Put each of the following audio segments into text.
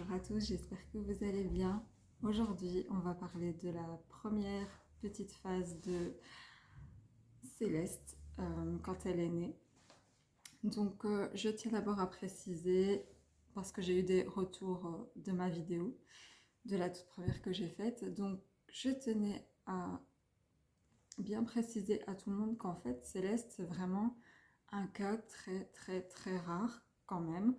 Bonjour à tous, j'espère que vous allez bien. Aujourd'hui, on va parler de la première petite phase de Céleste quand elle est née. Donc, je tiens d'abord à préciser, parce que j'ai eu des retours de ma vidéo, de la toute première que j'ai faite. Donc, je tenais à bien préciser à tout le monde qu'en fait, Céleste, c'est vraiment un cas très rare quand même.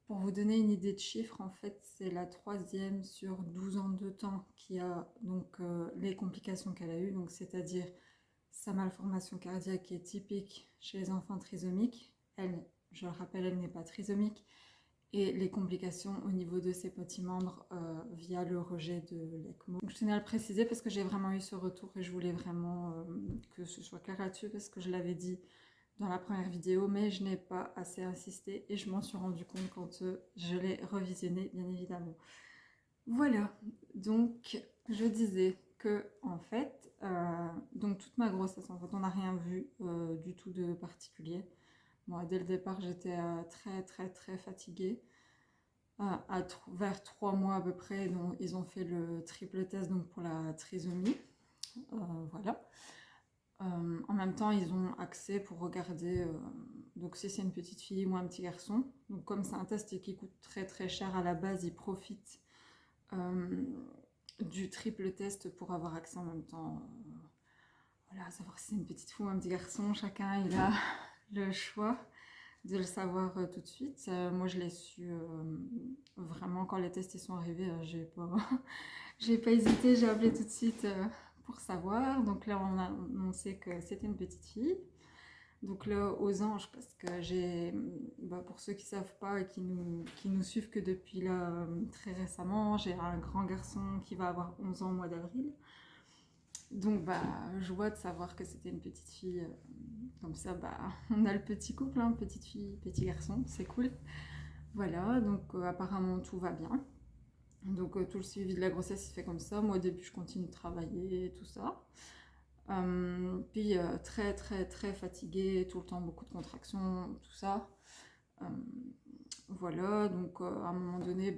Pour vous donner une idée de chiffre, en fait, c'est la troisième sur 12 ans de temps qui a donc les complications qu'elle a eues, donc c'est-à-dire sa malformation cardiaque qui est typique chez les enfants trisomiques. Elle, je le rappelle, elle n'est pas trisomique. Et les complications au niveau de ses petits membres via le rejet de l'ECMO. Donc, je tenais à le préciser parce que j'ai vraiment eu ce retour et je voulais vraiment que ce soit clair là-dessus parce que je l'avais dit dans la première vidéo, mais je n'ai pas assez insisté et je m'en suis rendu compte quand je l'ai revisionné, bien évidemment. Voilà, donc je disais que en fait, donc toute ma grossesse, en fait, on n'a rien vu du tout de particulier. Moi, dès le départ, j'étais très fatiguée. Vers 3 mois à peu près, donc, ils ont fait le triple test donc, pour la trisomie. Voilà. En même temps, ils ont accès pour regarder donc si c'est une petite fille ou un petit garçon. Donc comme c'est un test qui coûte très cher à la base, ils profitent du triple test pour avoir accès en même temps. Voilà, savoir si c'est une petite fille ou un petit garçon, chacun il a le choix de le savoir tout de suite. Moi je l'ai su vraiment quand les tests sont arrivés, j'ai pas hésité, j'ai appelé tout de suite pour savoir. Donc là, on sait que c'était une petite fille. Donc là, aux anges, parce que pour ceux qui ne savent pas et qui nous suivent que depuis là, très récemment, j'ai un grand garçon qui va avoir 11 ans au mois d'avril. Donc, joie de savoir que c'était une petite fille. Comme ça, on a le petit couple, hein, petite fille, petit garçon, c'est cool. Voilà, donc apparemment tout va bien. Donc tout le suivi de la grossesse se fait comme ça. Moi au début je continue de travailler et tout ça. Puis très fatiguée, tout le temps beaucoup de contractions, tout ça. Voilà, donc à un moment donné,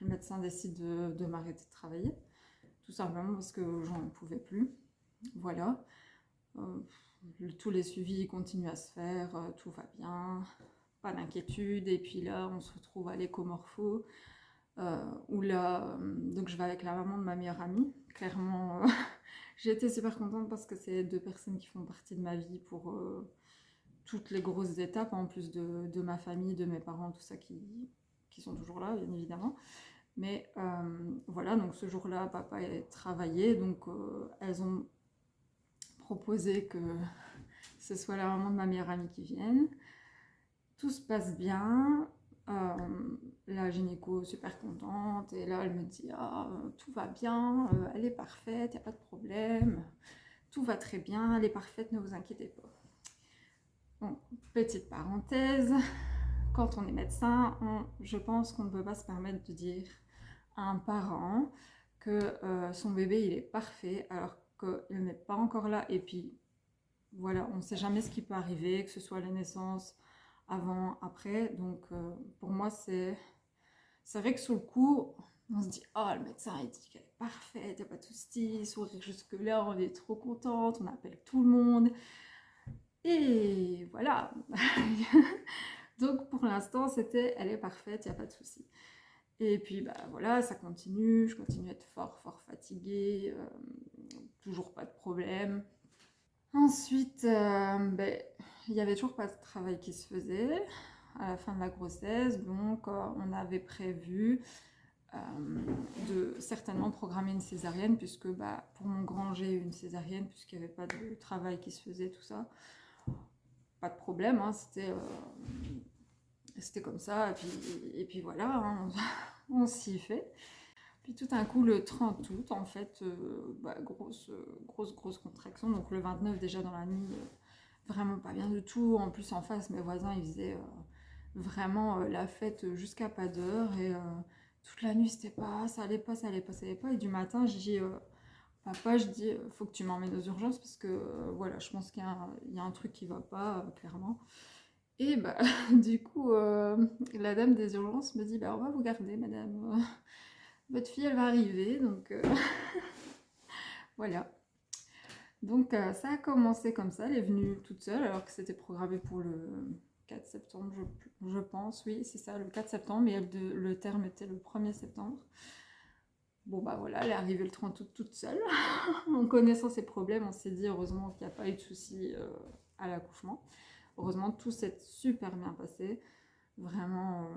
le médecin décide de m'arrêter de travailler. Tout simplement parce que j'en pouvais plus. Voilà. Tous les suivis continuent à se faire, tout va bien, pas d'inquiétude. Et puis là, on se retrouve à l'écomorpho. Où là, donc je vais avec la maman de ma meilleure amie. Clairement, j'ai été super contente parce que c'est deux personnes qui font partie de ma vie pour toutes les grosses étapes, en plus de ma famille, de mes parents, tout ça qui sont toujours là, bien évidemment. Mais voilà, donc ce jour-là, papa est travaillé, donc elles ont proposé que ce soit la maman de ma meilleure amie qui vienne. Tout se passe bien. La gynéco super contente et là elle me dit tout va bien, elle est parfaite, il n'y a pas de problème, tout va très bien, elle est parfaite, ne vous inquiétez pas. Bon, petite parenthèse, quand on est médecin, je pense qu'on ne peut pas se permettre de dire à un parent que son bébé il est parfait alors qu'il n'est pas encore là et puis voilà, on ne sait jamais ce qui peut arriver, que ce soit les naissances avant, après. Donc pour moi, c'est vrai que sur le coup, on se dit oh, le médecin il dit qu'elle est parfaite, il n'y a pas de soucis, sourire jusque-là, on est trop contente, on appelle tout le monde. Et voilà. Donc pour l'instant, c'était elle est parfaite, il n'y a pas de soucis. Et puis voilà, ça continue, je continue à être fort fatiguée, toujours pas de problème. Ensuite, il n'y avait toujours pas de travail qui se faisait à la fin de la grossesse, donc on avait prévu de certainement programmer une césarienne, puisque pour mon grand j'ai eu une césarienne, puisqu'il n'y avait pas de travail qui se faisait, tout ça. Pas de problème, hein, c'était comme ça, et puis voilà, hein, on s'y fait. Puis tout d'un coup, le 30 août, en fait, grosse contraction. Donc le 29, déjà dans la nuit, vraiment pas bien du tout. En plus, en face, mes voisins, ils faisaient vraiment la fête jusqu'à pas d'heure. Et toute la nuit, c'était pas, ça allait pas. Et du matin, je dis, papa, faut que tu m'emmènes aux urgences parce que voilà, je pense qu'il y a un truc qui va pas, clairement. Et bah, du coup, la dame des urgences me dit, bah, on va vous garder, madame. Votre fille, elle va arriver, donc voilà. Donc ça a commencé comme ça, elle est venue toute seule, alors que c'était programmé pour le 4 septembre, je pense, oui, c'est ça, le 4 septembre, et le terme était le 1er septembre. Bon bah voilà, elle est arrivée le 30 août toute seule. En connaissant ses problèmes, on s'est dit heureusement qu'il n'y a pas eu de soucis à l'accouchement. Heureusement, tout s'est super bien passé, vraiment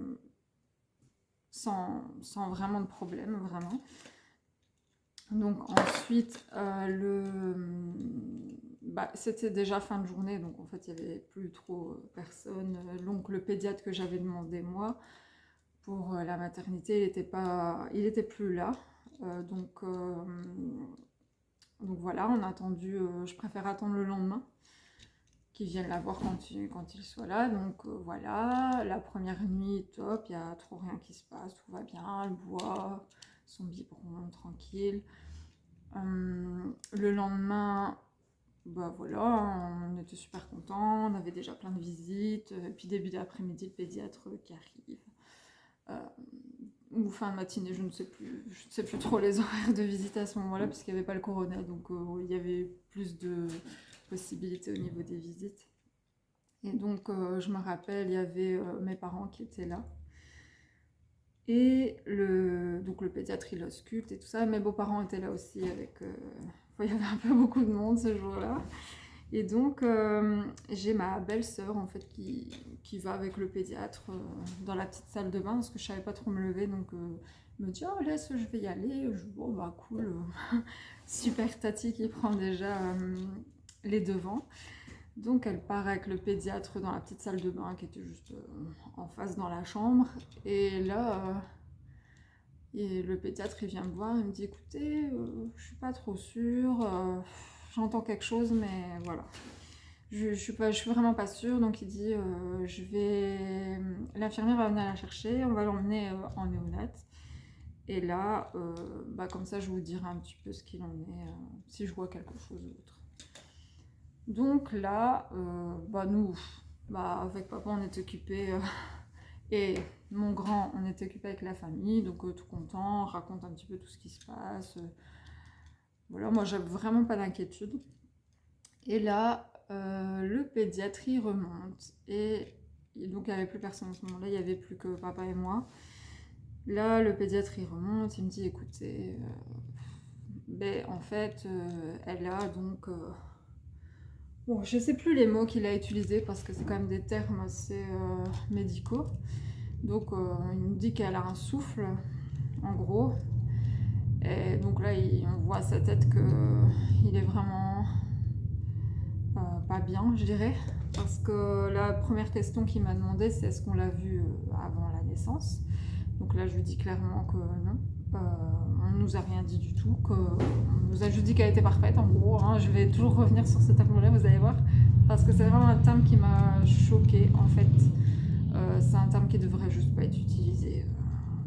sans vraiment de problème, vraiment. Donc ensuite, bah, c'était déjà fin de journée, donc en fait il n'y avait plus trop personne. Donc le pédiatre que j'avais demandé moi pour la maternité, il était plus là. Donc voilà, on a attendu, je préfère attendre le lendemain, qu'ils viennent la voir quand il soit là. Donc voilà, la première nuit, top, il n'y a trop rien qui se passe, tout va bien, elle boit son biberon tranquille. Le lendemain, bah voilà, on était super contents, on avait déjà plein de visites, et puis début d'après-midi, le pédiatre qui arrive. Ou fin de matinée, je ne sais plus trop les horaires de visite à ce moment-là, puisqu'il n'y avait pas le corona, donc il y avait plus de possibilités au niveau des visites. Et donc, je me rappelle, il y avait mes parents qui étaient là. Et donc le pédiatre, il ausculte et tout ça. Mes beaux-parents étaient là aussi avec... il y avait un peu beaucoup de monde ce jour-là. Et donc, j'ai ma belle-sœur, en fait, qui va avec le pédiatre dans la petite salle de bain, parce que je savais pas trop me lever, donc elle me dit « Oh, laisse, je vais y aller. » Bon, bah, cool. Super Tati qui prend déjà les devants. Donc, elle part avec le pédiatre dans la petite salle de bain, qui était juste en face dans la chambre. Et là... Et le pédiatre, il vient me voir, il me dit « Écoutez, je suis pas trop sûre, j'entends quelque chose, mais voilà. Je suis vraiment pas sûre. » Donc il dit L'infirmière va venir la chercher, on va l'emmener en néonate. Et là, bah, comme ça, je vous dirai un petit peu ce qu'il en est, si je vois quelque chose d'autre. » Donc là, bah, nous, bah, avec papa, on est occupés... Et mon grand, on était occupé avec la famille, donc tout content, on raconte un petit peu tout ce qui se passe. Voilà, moi j'avais vraiment pas d'inquiétude. Et là, le pédiatrie remonte. Et donc il n'y avait plus personne à ce moment-là, il n'y avait plus que papa et moi. Là, le pédiatrie remonte, il me dit écoutez, ben, en fait, elle a donc... bon, je sais plus les mots qu'il a utilisés parce que c'est quand même des termes assez médicaux. Donc il me dit qu'elle a un souffle, en gros. Et donc là, on voit à sa tête qu'il est vraiment pas bien, je dirais. Parce que la première question qu'il m'a demandé, c'est est-ce qu'on l'a vu avant la naissance. Donc là, je lui dis clairement que non. On ne nous a rien dit du tout. On nous a juste dit qu'elle était parfaite, en gros. Hein. Je vais toujours revenir sur ce terme-là, vous allez voir. Parce que c'est vraiment un terme qui m'a choquée, en fait. C'est un terme qui devrait juste pas être utilisé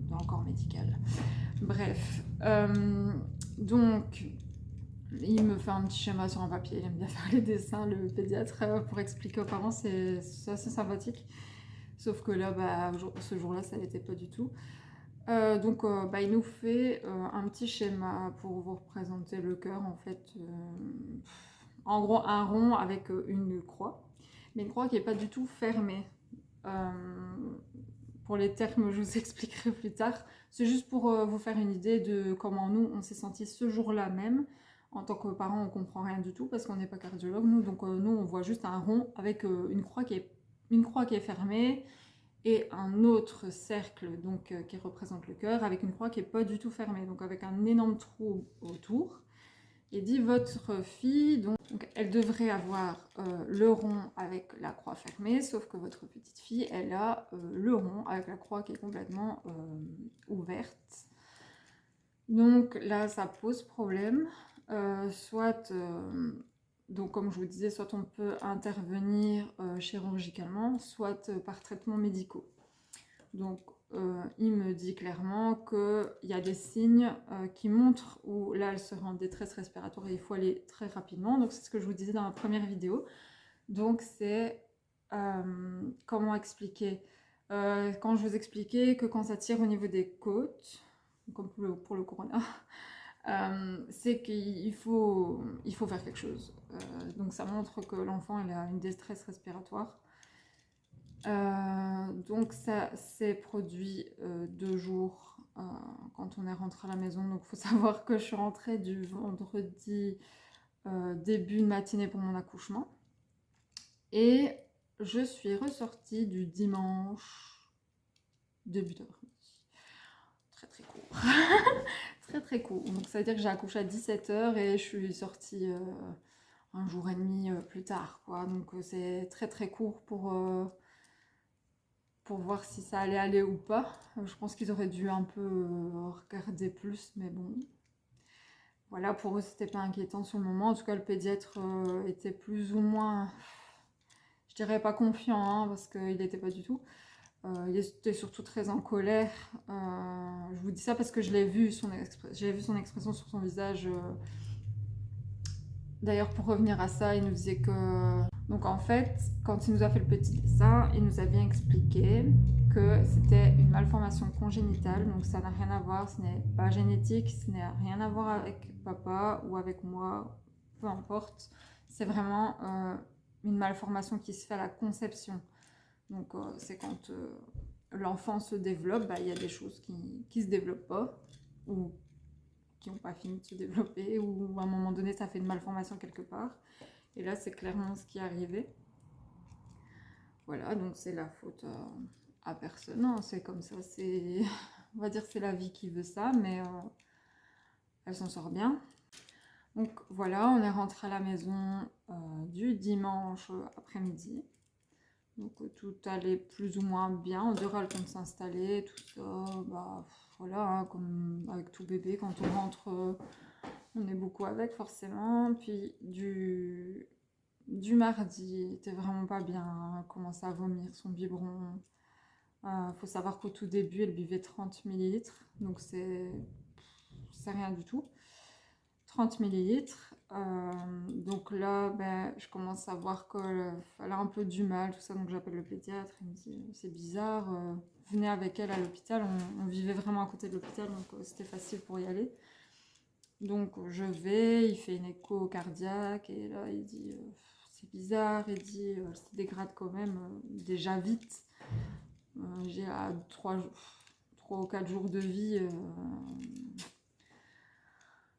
dans le corps médical. Bref. Donc, il me fait un petit schéma sur un papier. Il aime bien faire les dessins, le pédiatre, pour expliquer aux parents. C'est assez sympathique. Sauf que là, bah, ce jour-là, ça n'était pas du tout. Donc, bah, il nous fait un petit schéma pour vous représenter le cœur, en fait. En gros, un rond avec une croix. Mais une croix qui n'est pas du tout fermée. Pour les termes, je vous expliquerai plus tard. C'est juste pour vous faire une idée de comment nous, on s'est sentis ce jour-là même. En tant que parents, on ne comprend rien du tout parce qu'on n'est pas cardiologue, nous. Donc nous, on voit juste un rond avec une croix qui est fermée et un autre cercle donc, qui représente le cœur avec une croix qui n'est pas du tout fermée. Donc avec un énorme trou autour. Et dit votre fille, donc elle devrait avoir le rond avec la croix fermée, sauf que votre petite fille, elle a le rond avec la croix qui est complètement ouverte. Donc là, ça pose problème. Donc comme je vous disais, soit on peut intervenir chirurgicalement, soit par traitements médicaux. Donc il me dit clairement qu'il y a des signes qui montrent où là elle serait en détresse respiratoire et il faut aller très rapidement. Donc c'est ce que je vous disais dans la première vidéo. Donc c'est comment expliquer? Quand je vous expliquais que quand ça tire au niveau des côtes, comme pour le corona, c'est il faut faire quelque chose. Donc ça montre que l'enfant il a une détresse respiratoire. Donc ça s'est produit 2 jours quand on est rentré à la maison. Donc il faut savoir que je suis rentrée du vendredi début de matinée pour mon accouchement. Et je suis ressortie du dimanche début d'après-midi. Très très court. Très très court. Donc ça veut dire que j'ai accouché à 17h et je suis sortie un jour et demi plus tard, quoi. Donc c'est très très court pour voir si ça allait aller ou pas. Je pense qu'ils auraient dû un peu regarder plus, mais bon. Voilà, pour eux c'était pas inquiétant sur le moment. En tout cas le pédiatre était plus ou moins, je dirais pas confiant, hein, parce qu'il n'était pas du tout. Il était surtout très en colère. Je vous dis ça parce que je l'ai vu, j'ai vu son expression sur son visage. D'ailleurs, pour revenir à ça, il nous disait que... Donc en fait, quand il nous a fait le petit dessin, il nous a bien expliqué que c'était une malformation congénitale. Donc ça n'a rien à voir, ce n'est pas génétique, ce n'a rien à voir avec papa ou avec moi, peu importe. C'est vraiment une malformation qui se fait à la conception. Donc c'est quand l'enfant se développe, il y a des choses qui se développent pas ou qui n'ont pas fini de se développer ou à un moment donné ça fait une malformation quelque part. Et là c'est clairement ce qui est arrivé. Voilà, donc c'est la faute à personne, non, c'est comme ça, c'est on va dire c'est la vie qui veut ça, mais elle s'en sort bien. Donc voilà, on est rentré à la maison du dimanche après-midi. Donc tout allait plus ou moins bien, on dirait le temps de s'installer, tout ça, voilà, hein, comme avec tout bébé, quand on rentre, on est beaucoup avec forcément. Puis du mardi, il était vraiment pas bien, hein, il commençait à vomir son biberon. Faut savoir qu'au tout début, elle buvait 30 millilitres, donc c'est rien du tout. 30 millilitres. Donc là, je commence à voir qu'elle a un peu du mal, tout ça. Donc j'appelle le pédiatre. Il me dit c'est bizarre, venez avec elle à l'hôpital. On vivait vraiment à côté de l'hôpital, donc c'était facile pour y aller. Donc je vais, il fait une écho cardiaque et là il dit c'est bizarre. Il dit elle se dégrade quand même déjà vite. J'ai 3 ou 4 jours de vie.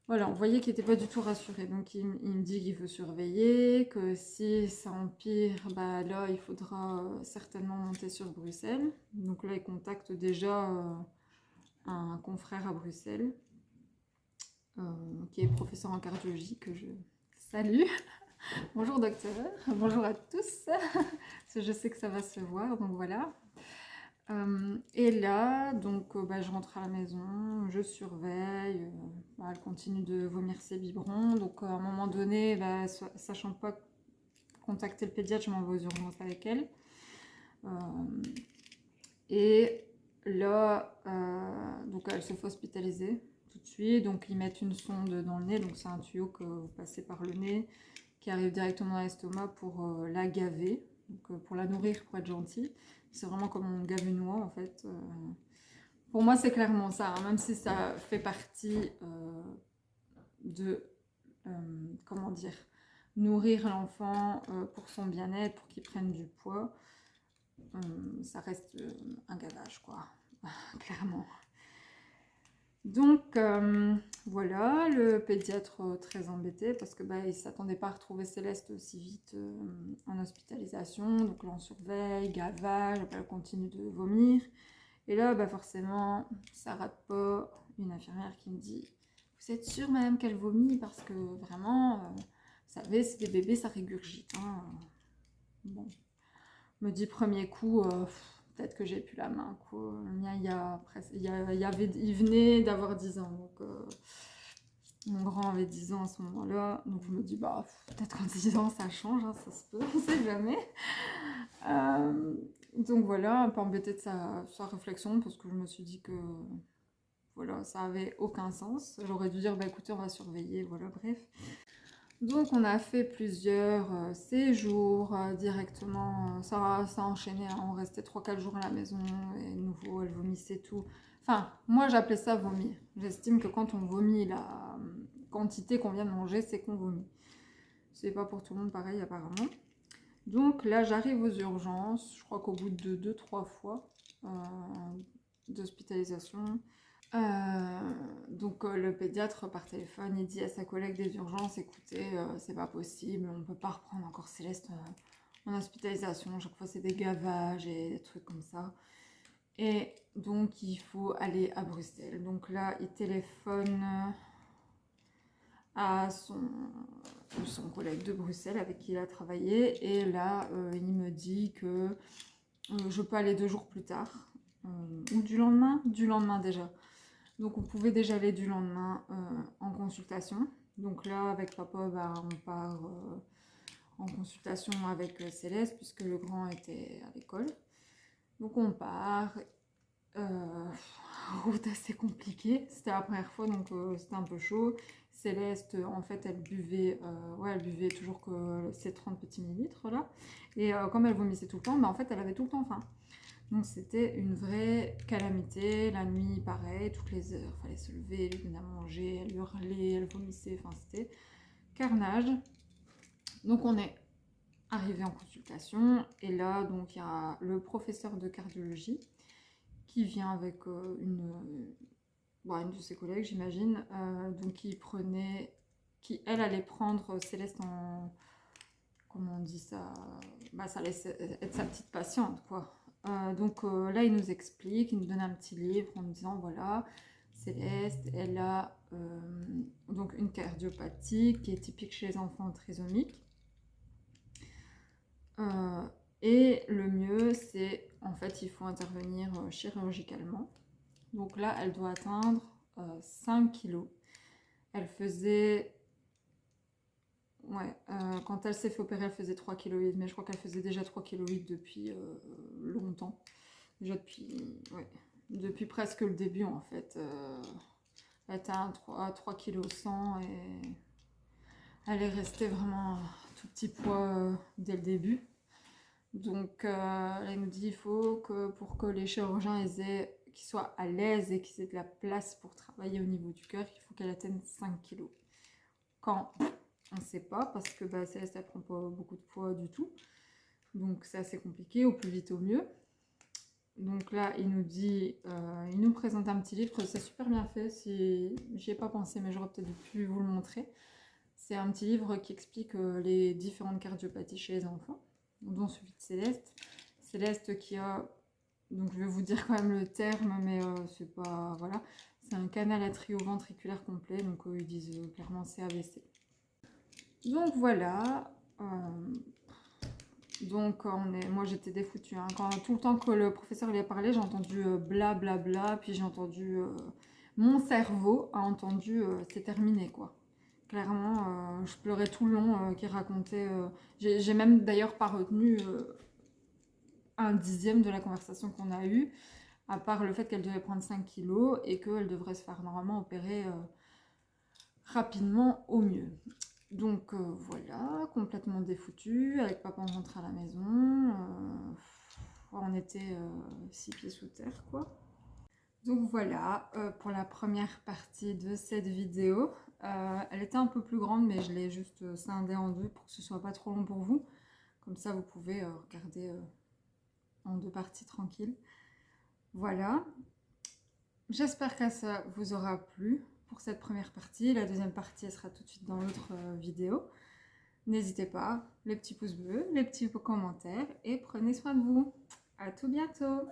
Voilà, on voyait qu'il n'était pas du tout rassuré. Donc il me dit qu'il faut surveiller, que si ça empire, là il faudra certainement monter sur Bruxelles. Donc là il contacte déjà un confrère à Bruxelles, qui est professeur en cardiologie, que je salue. Bonjour docteur, bonjour à tous, parce que je sais que ça va se voir, donc voilà. Et là, donc je rentre à la maison, je surveille, elle continue de vomir ses biberons, donc à un moment donné, sachant pas contacter le pédiatre, je m'en vais aux urgences avec elle. Et là, donc elle se fait hospitaliser tout de suite, donc ils mettent une sonde dans le nez, donc c'est un tuyau que vous passez par le nez, qui arrive directement dans l'estomac pour la gaver, donc pour la nourrir, pour être gentil. C'est vraiment comme on gave une noix en fait. Pour moi c'est clairement ça, hein, même si ça fait partie de, comment dire, nourrir l'enfant pour son bien-être, pour qu'il prenne du poids, ça reste un gavage quoi, clairement. Donc voilà, le pédiatre très embêté parce que il s'attendait pas à retrouver Céleste aussi vite en hospitalisation. Donc là on surveille, gavage, elle continue de vomir. Et là forcément ça rate pas. Une infirmière qui me dit vous êtes sûre madame qu'elle vomit parce que vraiment, vous savez c'est des bébés ça régurgite. Hein. Bon, me dit premier coup. Peut-être que j'ai plus la main, quoi. Le mien, il venait d'avoir 10 ans. Donc, mon grand avait 10 ans à ce moment-là. Donc, je me dis, peut-être qu'en 10 ans, ça change. Hein, ça se peut, on sait jamais. Donc, voilà, un peu embêtée de sa réflexion. Parce que je me suis dit que, voilà, ça avait aucun sens. J'aurais dû dire, écoutez, on va surveiller. Voilà, bref. Donc on a fait plusieurs séjours directement, ça enchaînait, hein, on restait 3-4 jours à la maison et de nouveau elle vomissait tout. Enfin, moi j'appelais ça vomir. J'estime que quand on vomit la quantité qu'on vient de manger, c'est qu'on vomit. C'est pas pour tout le monde pareil apparemment. Donc là j'arrive aux urgences, je crois qu'au bout de 2-3 fois euh, d'hospitalisation. Donc le pédiatre par téléphone, il dit à sa collègue des urgences, écoutez, c'est pas possible, on peut pas reprendre encore Céleste en hospitalisation, chaque fois c'est des gavages et des trucs comme ça. Et donc il faut aller à Bruxelles. Donc là, il téléphone à son collègue de Bruxelles avec qui il a travaillé. Et là, il me dit que je peux aller 2 jours plus tard. Ou du lendemain? Du lendemain déjà. Donc on pouvait déjà aller du lendemain en consultation. Donc là, avec papa, bah, on part en consultation avec Céleste, puisque le grand était à l'école. Donc on part. Route assez compliquée. C'était la première fois, donc c'était un peu chaud. Céleste, en fait, elle buvait toujours que ces 30 petits millilitres là. Et comme elle vomissait tout le temps, bah, en fait, elle avait tout le temps faim. Donc c'était une vraie calamité. La nuit, pareil, toutes les heures, il fallait se lever, elle venait à manger, elle hurlait, elle vomissait, enfin c'était carnage. Donc on est arrivé en consultation et là, donc il y a le professeur de cardiologie qui vient avec une de ses collègues, j'imagine, donc elle allait prendre Céleste en, comment on dit ça, bah ça laisse être sa petite patiente, quoi. Donc là, il nous explique, il nous donne un petit livre en nous disant, voilà, Céleste, elle a donc une cardiopathie qui est typique chez les enfants trisomiques. Et le mieux, c'est, en fait, il faut intervenir chirurgicalement. Donc là, elle doit atteindre 5 kilos. Elle faisait... Ouais, quand elle s'est fait opérer, elle faisait 3,8 kg, mais je crois qu'elle faisait déjà 3,8 kg depuis longtemps. Déjà depuis presque le début, en fait. Elle était à 3 kg 100 et elle est restée vraiment tout petit poids dès le début. Donc, elle nous dit il faut que pour que les chirurgiens qu'ils soient à l'aise et qu'ils aient de la place pour travailler au niveau du cœur, il faut qu'elle atteigne 5 kilos. Quand on ne sait pas, parce que Céleste, elle prend pas beaucoup de poids du tout. Donc, c'est assez compliqué, au plus vite au mieux. Donc là, il nous présente un petit livre, c'est super bien fait, j'y ai pas pensé, mais j'aurais peut-être pu vous le montrer. C'est un petit livre qui explique les différentes cardiopathies chez les enfants, dont celui de Céleste. Céleste qui a, donc je vais vous dire quand même le terme, mais c'est pas, voilà, c'est un canal atrioventriculaire complet, donc ils disent clairement CAVC. Donc voilà, donc moi j'étais défoutue, hein. Tout le temps que le professeur lui a parlé, j'ai entendu bla bla bla, puis j'ai entendu, mon cerveau a entendu c'est terminé quoi. Clairement, je pleurais tout le long qu'il racontait. J'ai même d'ailleurs pas retenu un dixième de la conversation qu'on a eue, à part le fait qu'elle devait prendre 5 kilos et qu'elle devrait se faire normalement opérer rapidement au mieux. Donc voilà, complètement défoutu. Avec papa, on rentre à la maison. On était 6 pieds sous terre, quoi. Donc voilà, pour la première partie de cette vidéo. Elle était un peu plus grande, mais je l'ai juste scindée en deux pour que ce soit pas trop long pour vous. Comme ça, vous pouvez regarder en 2 parties tranquilles. Voilà. J'espère que ça vous aura plu pour cette première partie. La deuxième partie, elle sera tout de suite dans l'autre vidéo. N'hésitez pas, les petits pouces bleus, les petits commentaires et prenez soin de vous. À tout bientôt!